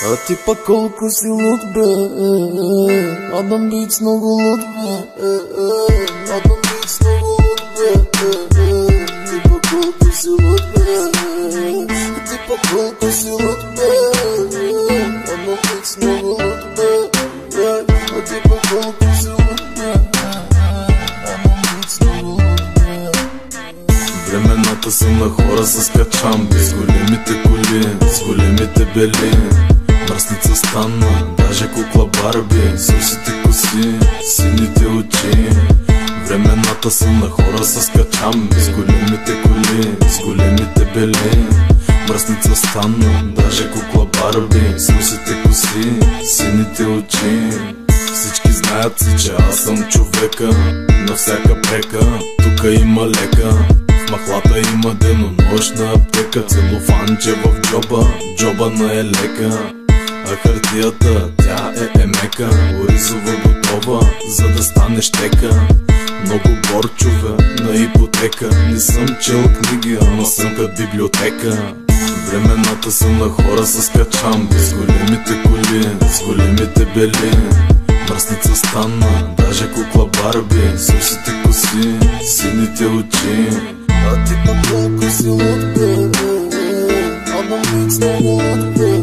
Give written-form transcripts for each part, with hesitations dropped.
А ти пък колко си луд, бе, Адам Битс много луд, бе, Адам Битс много луд, бе, ти пък колко си луд, бе, ти пък колко си луд, бе, Адам Битс много луд, бе, а ти пък колко си луд, бе, Адам Битс много луд, бе. Времената са на хора с качамби, с големите коли, с големите бели. Мръсница стана, даже кукла Барби, с русите коси, сините очи. Времената са на хора с качамби, с големите коли, с големите бели. Мръсница стана, даже кукла Барби, с русите коси, сините очи. Всички знаят си, че аз съм човека на всяка прека. Тука има лека, в махлата има денонощна аптека. Целофанче в джоба, джоба на е лека. А хартията, тя е мека, оризова готова, за да стане щека. Много борчове на ипотека. Не съм чел книги, ама съм като библиотека. Времената са на хора с качамби, с големите коли, с големите бели. Мръсница стана, даже кукла Барби, с русите коси, сините очи. А ти пък колко си луд, бе, Адам Битс много луд, бе,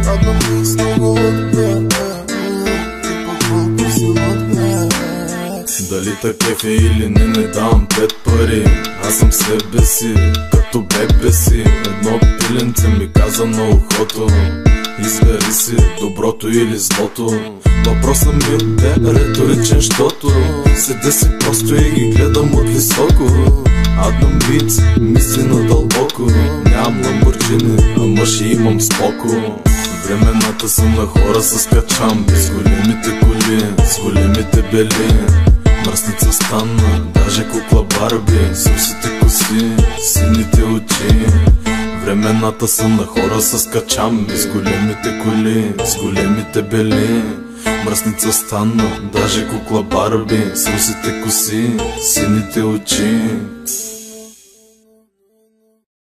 Адам Битс много луд, бе, ти пък колко си луд, бе. Дали такъв е или не давам 5 пари. Аз съм себе си, като бебе си. Едно пиленце ми каза на ухото: избери си доброто или злото. Въпросът ми е риторичен, щото седя си просто и ги гледам от високо. Адам Битс мисли надълбоко. Нямам ламборджини, ама ще имам споко. Времената са на хора с качамби, с големите коли, с големите бели. Мръсница стана, даже кукла Барби, с русите коси, сините очи. Времената са на хора с качамби, с големите коли, с големите бели. Мръсница стана, даже кукла Барби, с русите коси, сините очи.